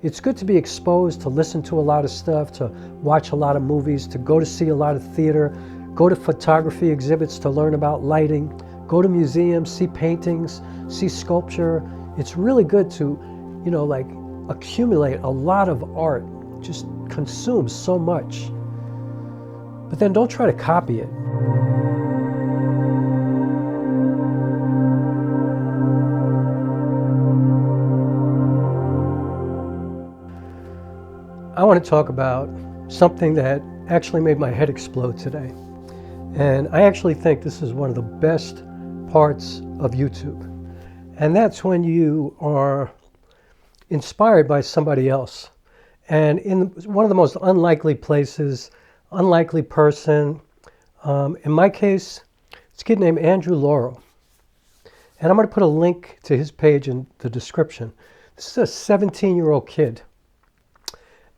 it's good to be exposed, to listen to a lot of stuff, to watch a lot of movies, to go to see a lot of theater, go to photography exhibits to learn about lighting, go to museums, see paintings, see sculpture. It's really good to, like accumulate a lot of art, just consume so much. But then don't try to copy it. I want to talk about something that actually made my head explode today. And I actually think this is one of the best parts of YouTube. And that's when you are inspired by somebody else. And in one of the most unlikely places, unlikely person, in my case, it's a kid named Andrew Laurel. And I'm going to put a link to his page in the description. This is a 17-year-old kid.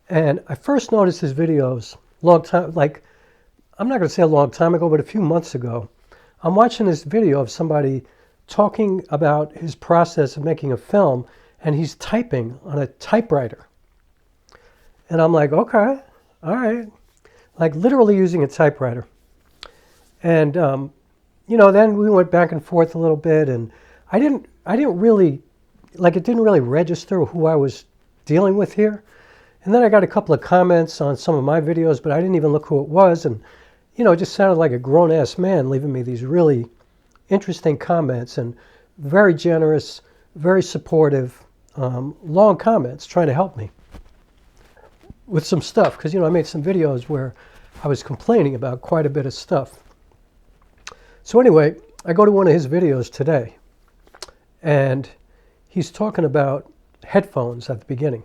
And I first noticed his videos long time, like, I'm not going to say a long time ago, but a few months ago. I'm watching this video of somebody talking about his process of making a film, and he's typing on a typewriter. And I'm like, okay, all right. Like literally using a typewriter. And, then we went back and forth a little bit, and I didn't really, like it didn't really register who I was dealing with here. And then I got a couple of comments on some of my videos, but I didn't even look who it was. And, it just sounded like a grown-ass man leaving me these really interesting comments and very generous, very supportive, long comments trying to help me with some stuff. Because, I made some videos where I was complaining about quite a bit of stuff. So anyway, I go to one of his videos today, and he's talking about headphones at the beginning.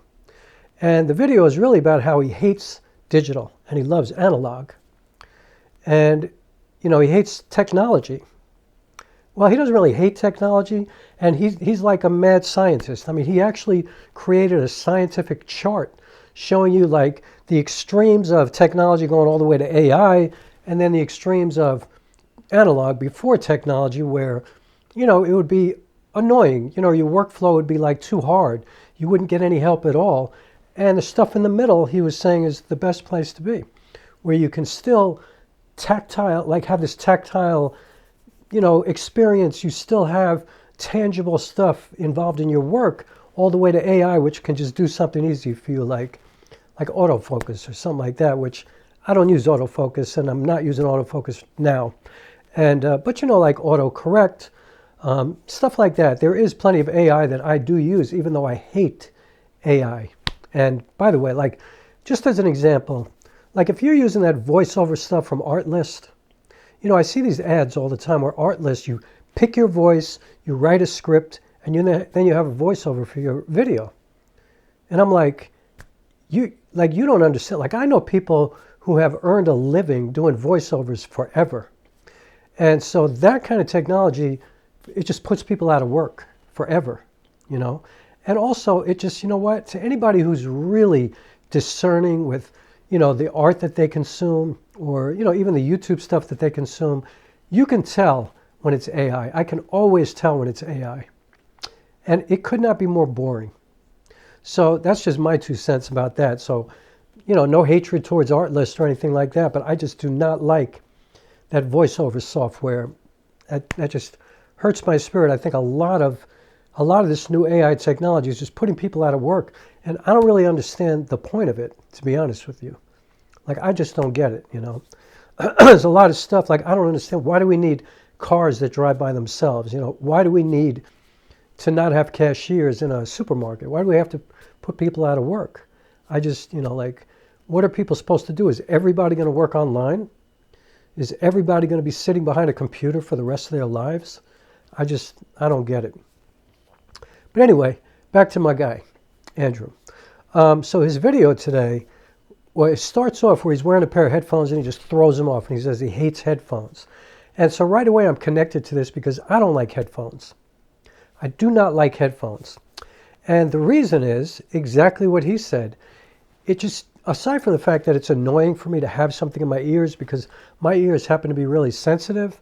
And the video is really about how he hates digital and he loves analog. And, he hates technology. Well, he doesn't really hate technology, and he's like a mad scientist. I mean, he actually created a scientific chart showing you like the extremes of technology going all the way to AI, and then the extremes of analog before technology where, it would be annoying. Your workflow would be like too hard. You wouldn't get any help at all. And the stuff in the middle, he was saying, is the best place to be, where you can still have this tactile, experience. You still have tangible stuff involved in your work, all the way to AI, which can just do something easy for you, like autofocus or something like that, which I don't use autofocus, and I'm not using autofocus now. And but like autocorrect, stuff like that. There is plenty of AI that I do use, even though I hate AI. And by the way, like, just as an example, like if you're using that voiceover stuff from Artlist, I see these ads all the time where Artlist, you pick your voice, you write a script, and then you have a voiceover for your video. And I'm like, you don't understand. Like, I know people who have earned a living doing voiceovers forever. And so that kind of technology, it just puts people out of work forever, And also, it just, to anybody who's really discerning with, the art that they consume or, even the YouTube stuff that they consume, you can tell when it's AI. I can always tell when it's AI. And it could not be more boring. So that's just my 2 cents about that. So, no hatred towards Artlist or anything like that, but I just do not like that voiceover software. That just hurts my spirit. I think a lot of this new AI technology is just putting people out of work. And I don't really understand the point of it, to be honest with you. Like, I just don't get it, There's a lot of stuff, like, I don't understand. Why do we need cars that drive by themselves? Why do we need to not have cashiers in a supermarket? Why do we have to put people out of work? I just, what are people supposed to do? Is everybody going to work online? Is everybody going to be sitting behind a computer for the rest of their lives? I don't get it. But anyway, back to my guy, Andrew. So his video today, well, it starts off where he's wearing a pair of headphones and he just throws them off and he says he hates headphones. And so right away I'm connected to this because I don't like headphones. I do not like headphones. And the reason is exactly what he said. It just, aside from the fact that it's annoying for me to have something in my ears because my ears happen to be really sensitive.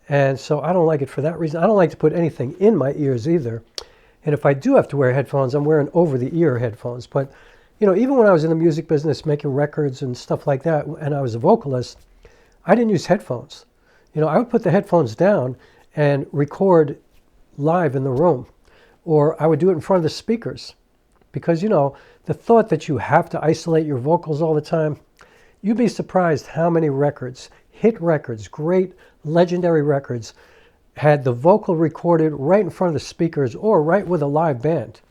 And so I don't like it for that reason. I don't like to put anything in my ears either. And if I do have to wear headphones, I'm wearing over-the-ear headphones. But, even when I was in the music business making records and stuff like that, and I was a vocalist, I didn't use headphones. I would put the headphones down and record live in the room. Or I would do it in front of the speakers. Because, the thought that you have to isolate your vocals all the time, you'd be surprised how many records, hit records, great legendary records, had the vocal recorded right in front of the speakers or right with a live band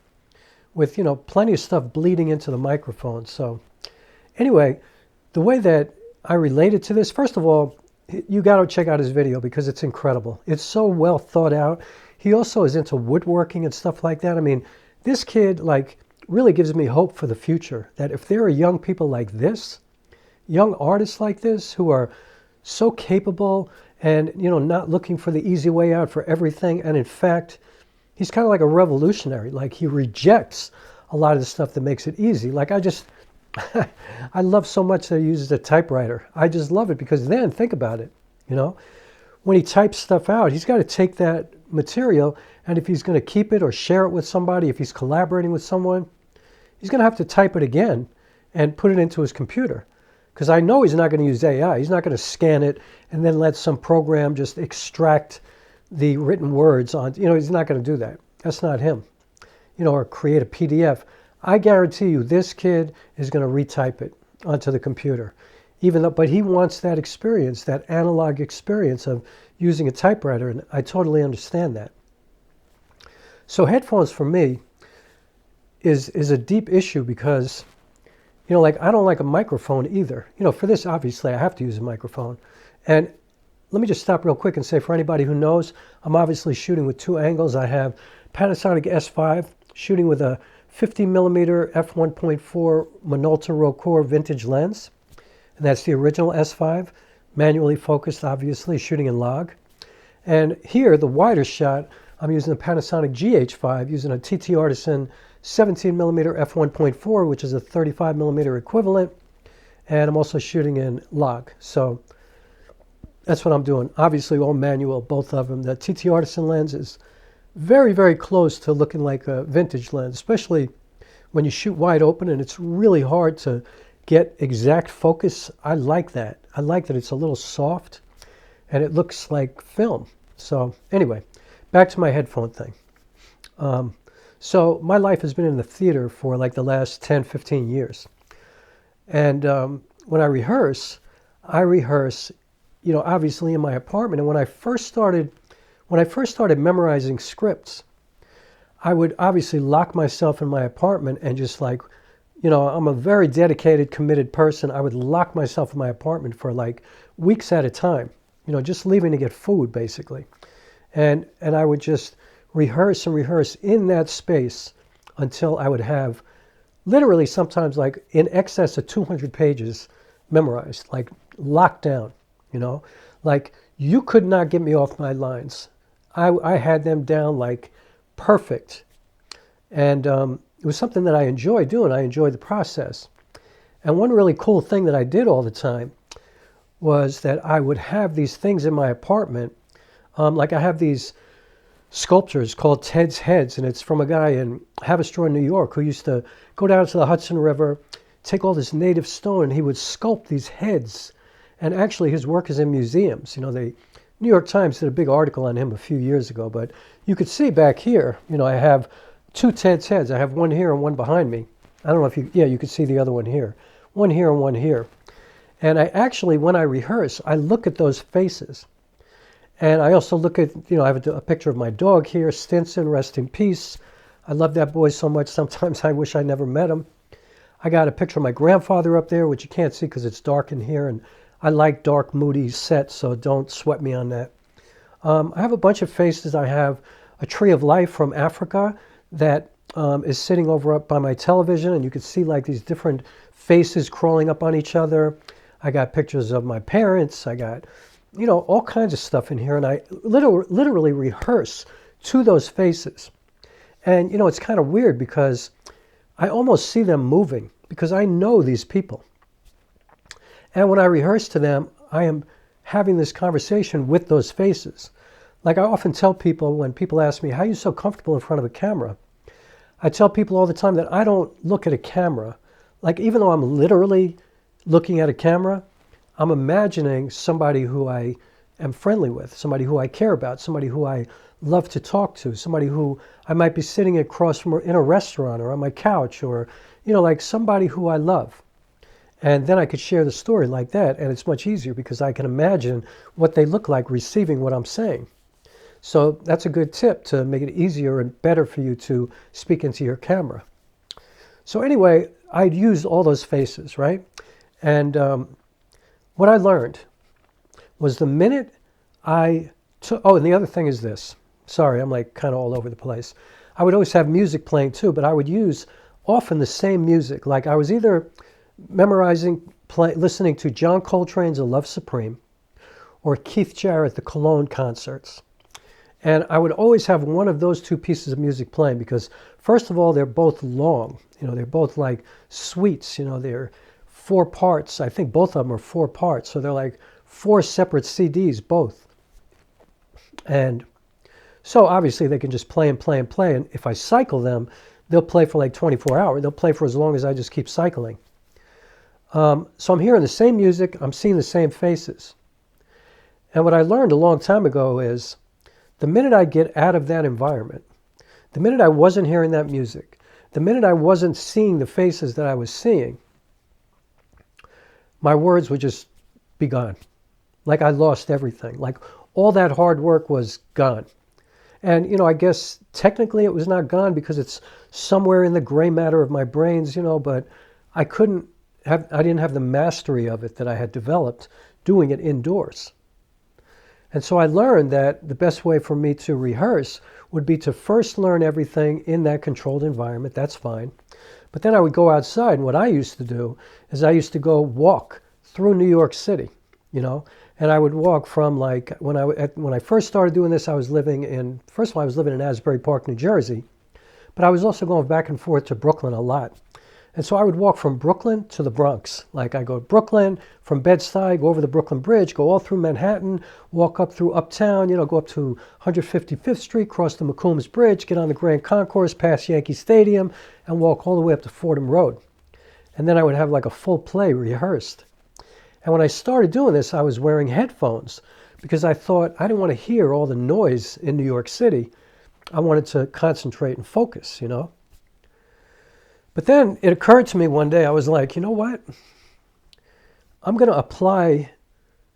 with, plenty of stuff bleeding into the microphone. So anyway, the way that I related to this, first of all, you got to check out his video because it's incredible. It's so well thought out. He also is into woodworking and stuff like that. I mean, this kid really gives me hope for the future, that if there are young people like this, young artists like this who are so capable and, not looking for the easy way out for everything. And in fact, he's kind of like a revolutionary. Like he rejects a lot of the stuff that makes it easy. Like I love so much that he uses a typewriter. I just love it because then think about it, when he types stuff out, he's got to take that material, and if he's going to keep it or share it with somebody, if he's collaborating with someone, he's going to have to type it again and put it into his computer. Because I know he's not going to use AI. He's not going to scan it and then let some program just extract the written words on. He's not going to do that. That's not him. Or create a PDF. I guarantee you this kid is going to retype it onto the computer. But he wants that experience, that analog experience of using a typewriter, and I totally understand that. So headphones for me is a deep issue because I don't like a microphone either. For this, obviously, I have to use a microphone. And let me just stop real quick and say, for anybody who knows, I'm obviously shooting with two angles. I have Panasonic S5 shooting with a 50mm f1.4 Minolta Rokkor vintage lens. And that's the original S5, manually focused, obviously, shooting in log. And here, the wider shot, I'm using a Panasonic GH5, using a TT Artisan 17mm f1.4, which is a 35mm equivalent, and I'm also shooting in log. So that's what I'm doing. Obviously, all manual, both of them. The TT Artisan lens is very, very close to looking like a vintage lens, especially when you shoot wide open and it's really hard to get exact focus. I like that. I like that it's a little soft and it looks like film. So anyway, back to my headphone thing. So my life has been in the theater for the last 10, 15 years. And when I rehearse, obviously in my apartment. And when I first started memorizing scripts, I would obviously lock myself in my apartment and just I'm a very dedicated, committed person. I would lock myself in my apartment for weeks at a time, just leaving to get food basically. And I would just rehearse and rehearse in that space until I would have literally sometimes in excess of 200 pages memorized, locked down, you could not get me off my lines. I had them down perfect. And it was something that I enjoyed doing. I enjoyed the process. And one really cool thing that I did all the time was that I would have these things in my apartment. I have these sculptures called Ted's Heads, and it's from a guy in Haverstraw, New York, who used to go down to the Hudson River, take all this native stone, and he would sculpt these heads. And actually, his work is in museums. The New York Times did a big article on him a few years ago, but you could see back here, I have two Ted's Heads. I have one here and one behind me. I don't know if you could see the other one here. One here and one here. And I actually, when I rehearse, I look at those faces. And I also look at, I have a picture of my dog here, Stinson, rest in peace. I love that boy so much, sometimes I wish I never met him. I got a picture of my grandfather up there, which you can't see because it's dark in here. And I like dark, moody sets, so don't sweat me on that. I have a bunch of faces. I have a tree of life from Africa that is sitting over up by my television, and you can see these different faces crawling up on each other. I got pictures of my parents. I got, all kinds of stuff in here, and I literally rehearse to those faces. And, it's kind of weird because I almost see them moving because I know these people. And when I rehearse to them, I am having this conversation with those faces. I often tell people when people ask me, how are you so comfortable in front of a camera? I tell people all the time that I don't look at a camera. Like, even though I'm literally looking at a camera, I'm imagining somebody who I am friendly with, somebody who I care about, somebody who I love to talk to, somebody who I might be sitting across from in a restaurant or on my couch, or, like somebody who I love. And then I could share the story like that, and it's much easier because I can imagine what they look like receiving what I'm saying. So that's a good tip to make it easier and better for you to speak into your camera. So anyway, I'd used all those faces, right? And what I learned was the minute I took, oh, and the other thing is this. Sorry, I'm like kind of all over the place. I would always have music playing too, but I would use often the same music. Like I was either memorizing, listening to John Coltrane's A Love Supreme or Keith Jarrett, the Cologne concerts. And I would always have one of those two pieces of music playing because, first of all, they're both long. They're both like suites. They're 4 parts. I think both of them are 4 parts. So they're like 4 separate CDs, both. And so obviously they can just play and play and play. And if I cycle them, they'll play for like 24 hours. They'll play for as long as I just keep cycling. So I'm hearing the same music. I'm seeing the same faces. And what I learned a long time ago is the minute I get out of that environment, the minute I wasn't hearing that music, the minute I wasn't seeing the faces that I was seeing, my words would just be gone. Like I lost everything. Like all that hard work was gone. And, I guess technically it was not gone because it's somewhere in the gray matter of my brains, but I didn't have the mastery of it that I had developed doing it indoors. And so I learned that the best way for me to rehearse would be to first learn everything in that controlled environment. That's fine. But then I would go outside. And what I used to do is I used to go walk through New York City, and I would walk from like, when I first started doing this, I was living in Asbury Park, New Jersey. But I was also going back and forth to Brooklyn a lot. And so I would walk from Brooklyn to the Bronx. Like I go to Brooklyn, from Bed-Stuy, go over the Brooklyn Bridge, go all through Manhattan, walk up through Uptown, go up to 155th Street, cross the McCombs Bridge, get on the Grand Concourse, past Yankee Stadium, and walk all the way up to Fordham Road. And then I would have like a full play rehearsed. And when I started doing this, I was wearing headphones because I thought I didn't want to hear all the noise in New York City. I wanted to concentrate and focus, But then it occurred to me one day, I was like, you know what? I'm going to apply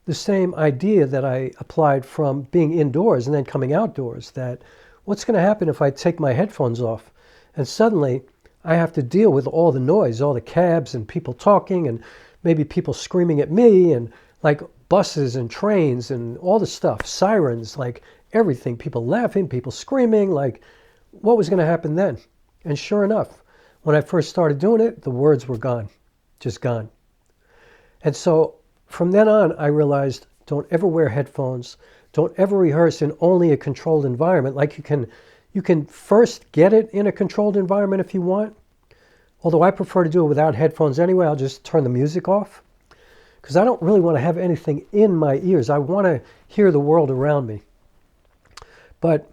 the same idea that I applied from being indoors and then coming outdoors, that what's going to happen if I take my headphones off and suddenly I have to deal with all the noise, all the cabs and people talking and maybe people screaming at me and like buses and trains and all the stuff, sirens, like everything, people laughing, people screaming, like what was going to happen then? And sure enough, when I first started doing it, the words were gone, just gone. And so from then on, I realized don't ever wear headphones. Don't ever rehearse in only a controlled environment. Like you can first get it in a controlled environment if you want. Although I prefer to do it without headphones anyway. I'll just turn the music off because I don't really want to have anything in my ears. I want to hear the world around me. But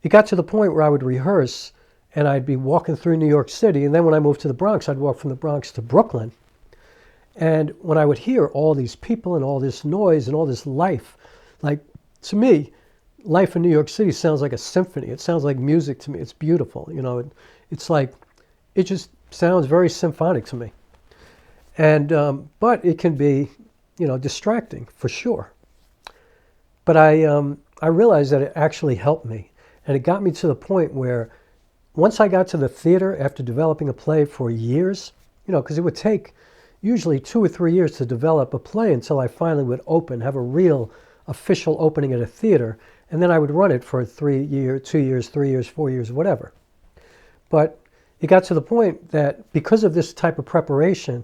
it got to the point where I would rehearse and I'd be walking through New York City. And then when I moved to the Bronx, I'd walk from the Bronx to Brooklyn. And when I would hear all these people and all this noise and all this life, like to me, life in New York City sounds like a symphony. It sounds like music to me. It's beautiful. It's like, it just sounds very symphonic to me. And, but it can be, distracting for sure. But I realized that it actually helped me. And it got me to the point where once I got to the theater after developing a play for years, because it would take usually 2 or 3 years to develop a play until I finally would have a real official opening at a theater. And then I would run it for 3 years, 2 years, 3 years, 4 years, whatever. But it got to the point that because of this type of preparation,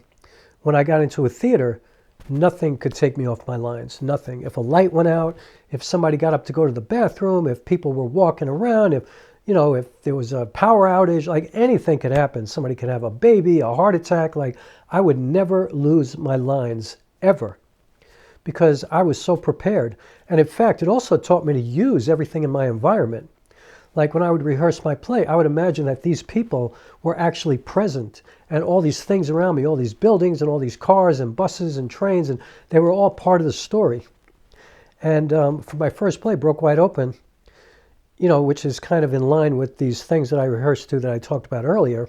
when I got into a theater, nothing could take me off my lines, nothing. If a light went out, if somebody got up to go to the bathroom, if people were walking around, if there was a power outage, like anything could happen. Somebody could have a baby, a heart attack, like I would never lose my lines ever because I was so prepared. And in fact, it also taught me to use everything in my environment. Like when I would rehearse my play, I would imagine that these people were actually present and all these things around me, all these buildings and all these cars and buses and trains, and they were all part of the story. And for my first play, Broke Wide Open, which is kind of in line with these things that I rehearsed to that I talked about earlier,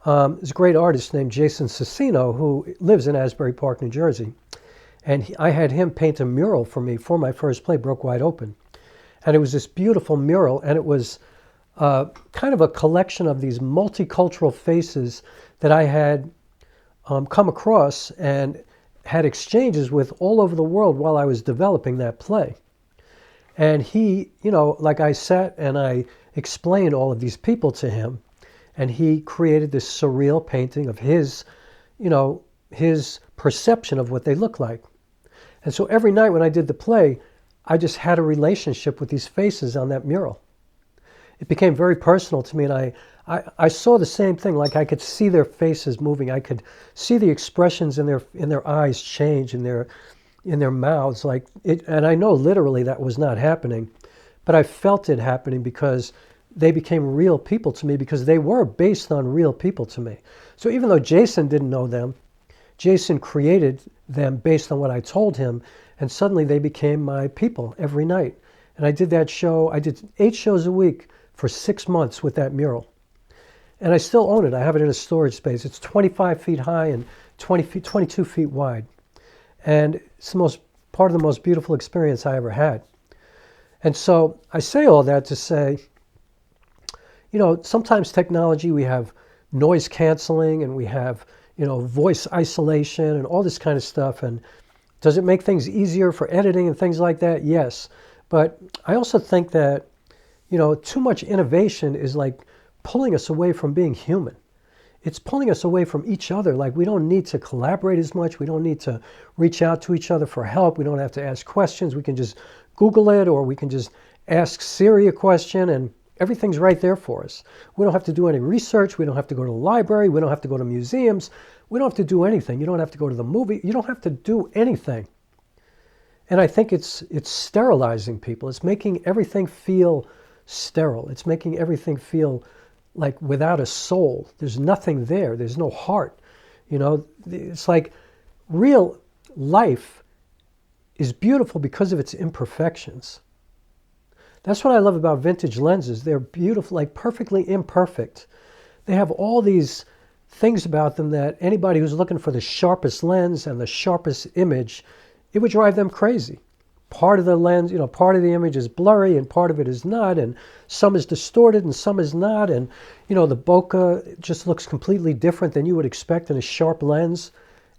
there's a great artist named Jason Cicino who lives in Asbury Park, New Jersey. And I had him paint a mural for me for my first play, Broke Wide Open. And it was this beautiful mural, and it was kind of a collection of these multicultural faces that I had come across and had exchanges with all over the world while I was developing that play. And he, like I sat and I explained all of these people to him, and he created this surreal painting of his, his perception of what they look like. And so every night when I did the play, I just had a relationship with these faces on that mural. It became very personal to me, and I saw the same thing. Like I could see their faces moving. I could see the expressions in their eyes change, in their mouths. Like it, and I know literally that was not happening, but I felt it happening because they became real people to me, because they were based on real people to me. So even though Jason didn't know them, Jason created them based on what I told him, and suddenly they became my people every night. And I did that show. I did 8 shows a week for 6 months with that mural. And I still own it. I have it in a storage space. It's 25 feet high and 22 feet wide. And it's part of the most beautiful experience I ever had. And so I say all that to say, sometimes technology, we have noise canceling and we have, voice isolation and all this kind of stuff. And does it make things easier for editing and things like that? Yes. But I also think that, too much innovation is like pulling us away from being human. It's pulling us away from each other. Like we don't need to collaborate as much. We don't need to reach out to each other for help. We don't have to ask questions. We can just Google it, or we can just ask Siri a question, and everything's right there for us. We don't have to do any research. We don't have to go to the library. We don't have to go to museums. We don't have to do anything. You don't have to go to the movie. You don't have to do anything. And I think it's sterilizing people. It's making everything feel sterile. It's making everything feel like without a soul. There's nothing there. There's no heart. It's like real life is beautiful because of its imperfections. That's what I love about vintage lenses. They're beautiful, like perfectly imperfect. They have all these things about them that anybody who's looking for the sharpest lens and the sharpest image, it would drive them crazy. Part of the lens, part of the image is blurry and part of it is not, and some is distorted and some is not, and the bokeh just looks completely different than you would expect in a sharp lens.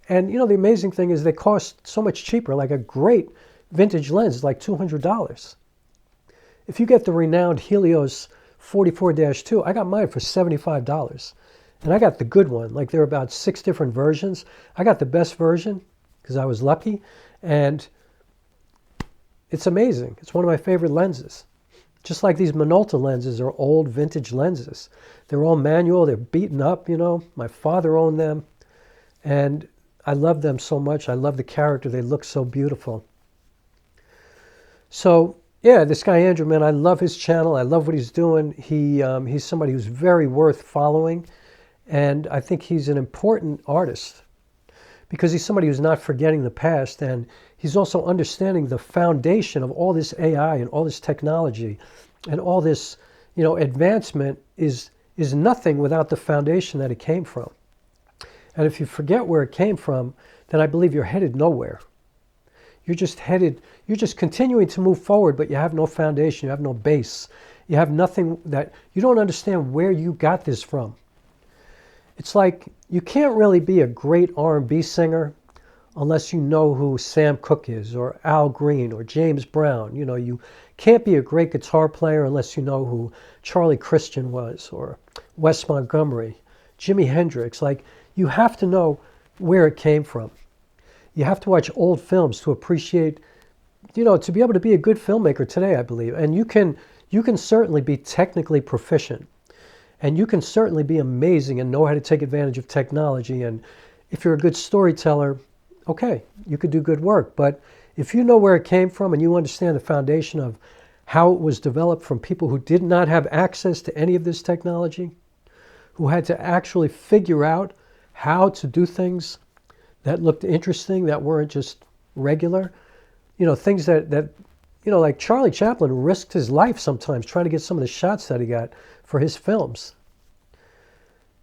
And the amazing thing is they cost so much cheaper. Like a great vintage lens is like $200. If you get the renowned Helios 44-2, I got mine for $75. And I got the good one. Like there are about 6 different versions. I got the best version because I was lucky. And it's amazing. It's one of my favorite lenses. Just like these Minolta lenses are old vintage lenses. They're all manual. They're beaten up, My father owned them. And I love them so much. I love the character. They look so beautiful. So, yeah, this guy Andrew, man, I love his channel. I love what he's doing. He's somebody who's very worth following. And I think he's an important artist because he's somebody who's not forgetting the past, and he's also understanding the foundation of all this AI and all this technology and all this, advancement is nothing without the foundation that it came from. And if you forget where it came from, then I believe you're headed nowhere. You're just continuing to move forward, but you have no foundation, you have no base. You have nothing you don't understand where you got this from. It's like you can't really be a great R&B singer unless you know who Sam Cooke is, or Al Green, or James Brown. You can't be a great guitar player unless you know who Charlie Christian was, or Wes Montgomery, Jimi Hendrix. Like, you have to know where it came from. You have to watch old films to appreciate, to be able to be a good filmmaker today, I believe. And you can certainly be technically proficient. And you can certainly be amazing and know how to take advantage of technology. And if you're a good storyteller, okay, you could do good work. But if you know where it came from and you understand the foundation of how it was developed from people who did not have access to any of this technology, who had to actually figure out how to do things that looked interesting, that weren't just regular. Things that like Charlie Chaplin risked his life sometimes trying to get some of the shots that he got for his films.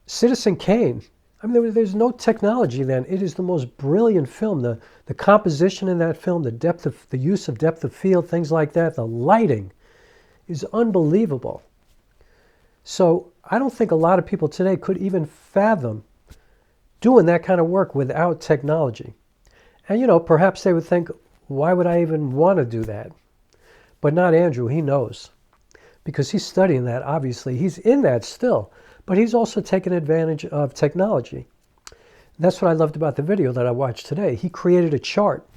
Citizen Kane, I mean, there's no technology then. It is the most brilliant film. The composition in that film, the use of depth of field, things like that, the lighting is unbelievable. So I don't think a lot of people today could even fathom doing that kind of work without technology. And, perhaps they would think, why would I even want to do that? But not Andrew, he knows. Because he's studying that, obviously. He's in that still. But he's also taken advantage of technology. And that's what I loved about the video that I watched today. He created a chart.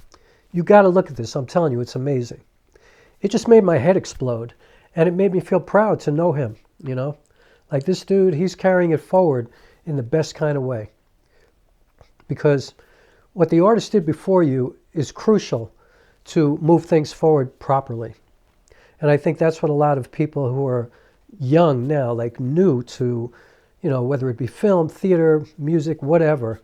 You got to look at this. I'm telling you, it's amazing. It just made my head explode. And it made me feel proud to know him, Like this dude, he's carrying it forward in the best kind of way. Because what the artist did before you is crucial to move things forward properly. And I think that's what a lot of people who are young now, like new to, whether it be film, theater, music, whatever.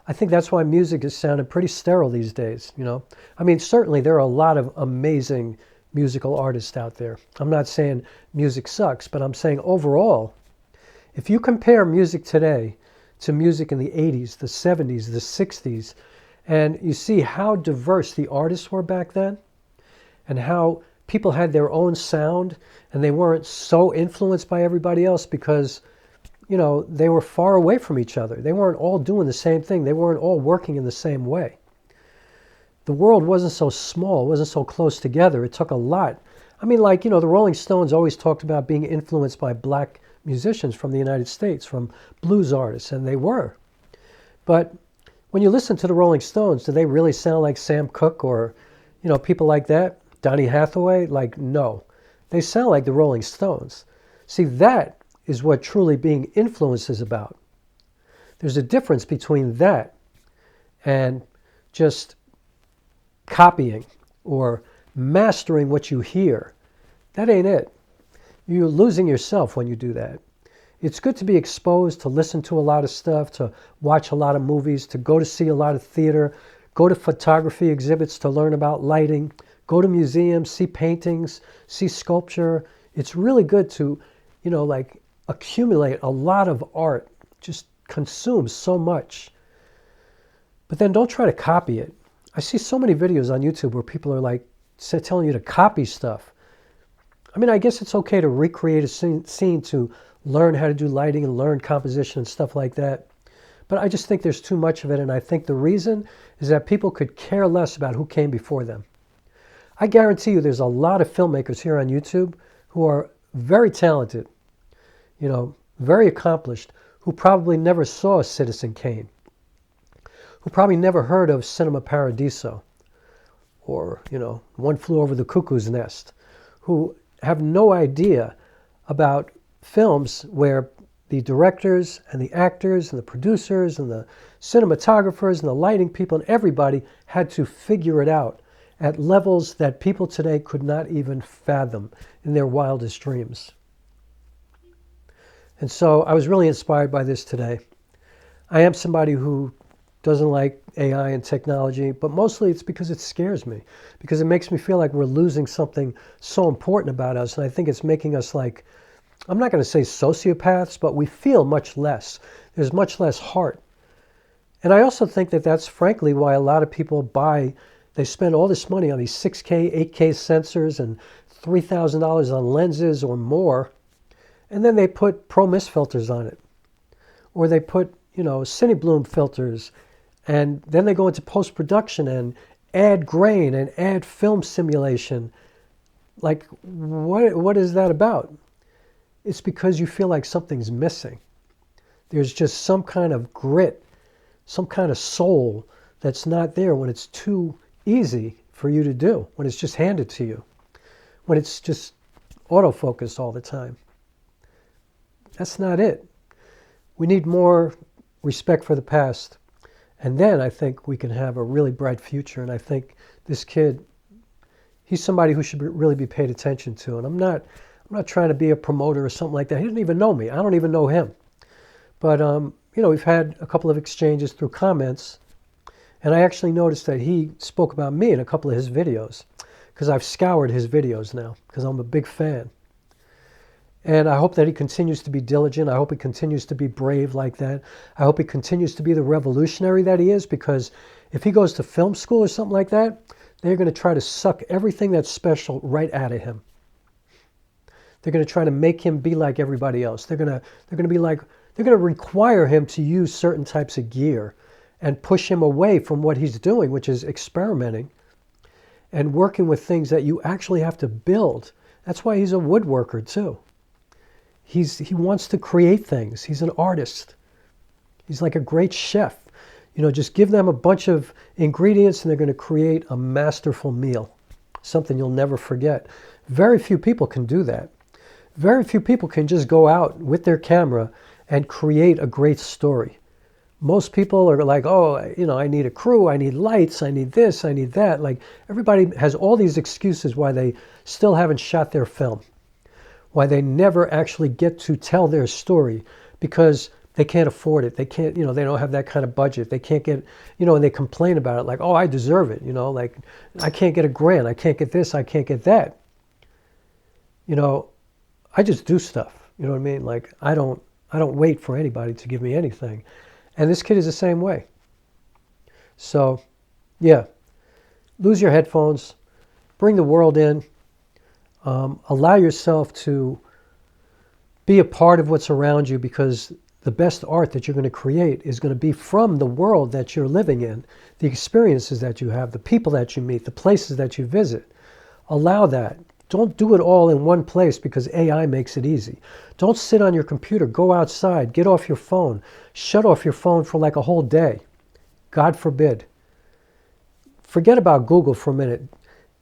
I think that's why music is sounding pretty sterile these days, I mean, certainly there are a lot of amazing musical artists out there. I'm not saying music sucks, but I'm saying overall, if you compare music today to music in the 80s, the 70s, the 60s, and you see how diverse the artists were back then, and how people had their own sound, and they weren't so influenced by everybody else because, they were far away from each other. They weren't all doing the same thing. They weren't all working in the same way. The world wasn't so small, wasn't so close together. It took a lot. I mean, like, the Rolling Stones always talked about being influenced by black musicians from the United States, from blues artists, and they were. But when you listen to the Rolling Stones, do they really sound like Sam Cooke or, people like that? Donny Hathaway? Like, no. They sound like the Rolling Stones. See, that is what truly being influenced is about. There's a difference between that and just copying or mastering what you hear. That ain't it. You're losing yourself when you do that. It's good to be exposed, to listen to a lot of stuff, to watch a lot of movies, to go to see a lot of theater, go to photography exhibits to learn about lighting, go to museums, see paintings, see sculpture. It's really good to, accumulate a lot of art. Just consume so much. But then don't try to copy it. I see so many videos on YouTube where people are telling you to copy stuff. I mean, I guess it's okay to recreate a scene to learn how to do lighting and learn composition and stuff like that. But I just think there's too much of it, and I think the reason is that people could care less about who came before them. I guarantee you there's a lot of filmmakers here on YouTube who are very talented, very accomplished, who probably never saw Citizen Kane, who probably never heard of Cinema Paradiso or, One Flew Over the Cuckoo's Nest, who have no idea about films where the directors and the actors and the producers and the cinematographers and the lighting people and everybody had to figure it out at levels that people today could not even fathom in their wildest dreams. And so I was really inspired by this today. I am somebody who doesn't like AI and technology, but mostly it's because it scares me, because it makes me feel like we're losing something so important about us. And I think it's making us I'm not going to say sociopaths, but we feel much less. There's much less heart. And I also think that that's frankly why a lot of people they spend all this money on these 6K, 8K sensors and $3,000 on lenses or more, and then they put ProMist filters on it. Or they put, Cinebloom filters, and then they go into post-production and add grain and add film simulation. What is that about? It's because you feel like something's missing. There's just some kind of grit, some kind of soul that's not there when it's too easy for you to do, when it's just handed to you, when it's just autofocus all the time. That's not it. We need more respect for the past. And then I think we can have a really bright future. And I think this kid, he's somebody who should really be paid attention to. And I'm not trying to be a promoter or something like that. He didn't even know me. I don't even know him. But, you know, we've had a couple of exchanges through comments. And I actually noticed that he spoke about me in a couple of his videos, because I've scoured his videos now, because I'm a big fan. And I hope that he continues to be diligent. I hope he continues to be brave like that. I hope he continues to be the revolutionary that he is, because if he goes to film school or something like that, they're going to try to suck everything that's special right out of him. They're going to try to make him be like everybody else. They're going to require him to use certain types of gear and push him away from what he's doing, which is experimenting and working with things that you actually have to build. That's why he's a woodworker too. He wants to create things. He's an artist. He's like a great chef. You know, just give them a bunch of ingredients and they're going to create a masterful meal, something you'll never forget. Very few people can do that. Very few people can just go out with their camera and create a great story. Most people are like, oh, you know, I need a crew, I need lights, I need this, I need that. Like, everybody has all these excuses why they still haven't shot their film, why they never actually get to tell their story, because they can't afford it. They can't, you know, they don't have that kind of budget. They can't get, you know, and they complain about it like, oh, I deserve it. You know, like, I can't get a grant. I can't get this. I can't get that. You know, I just do stuff. You know what I mean? Like, I don't wait for anybody to give me anything. And this kid is the same way. So, yeah, lose your headphones, bring the world in, allow yourself to be a part of what's around you, because the best art that you're going to create is going to be from the world that you're living in, the experiences that you have, the people that you meet, the places that you visit. Allow that. Don't do it all in one place because AI makes it easy. Don't sit on your computer. Go outside. Get off your phone. Shut off your phone for like a whole day. God forbid. Forget about Google for a minute.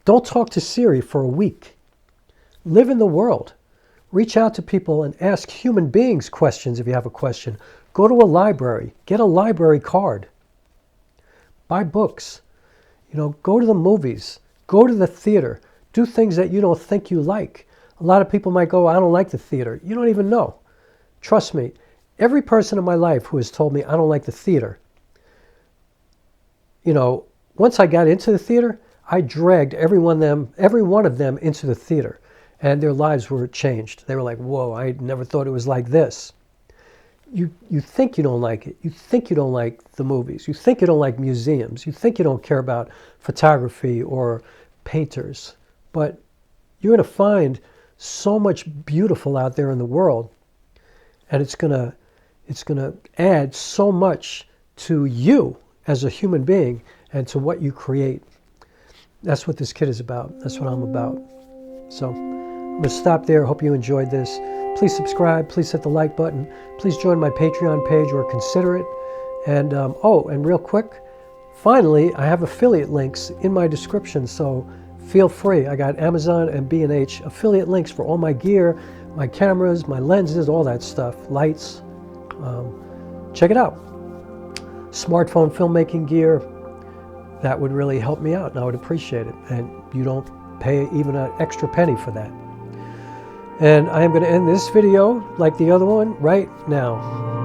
Don't talk to Siri for a week. Live in the world. Reach out to people and ask human beings questions if you have a question. Go to a library. Get a library card. Buy books. You know, go to the movies. Go to the theater. Do things that you don't think you like. A lot of people might go, I don't like the theater. You don't even know. Trust me, every person in my life who has told me I don't like the theater, you know, once I got into the theater, I dragged every one of them into the theater, and their lives were changed. They were like, whoa, I never thought it was like this. You think you don't like it. You think you don't like the movies. You think you don't like museums. You think you don't care about photography or painters. But you're going to find so much beautiful out there in the world, and it's going to add so much to you as a human being and to what you create. That's what this kid is about. That's what I'm about. So I'm going to stop there. Hope you enjoyed this. Please subscribe. Please hit the like button. Please join my Patreon page or consider it. And and real quick, finally, I have affiliate links in my description, so feel free. I got Amazon and B&H affiliate links for all my gear, my cameras, my lenses, all that stuff, lights. Check it out. Smartphone filmmaking gear, that would really help me out, and I would appreciate it. And you don't pay even an extra penny for that. And I am going to end this video, like the other one, right now.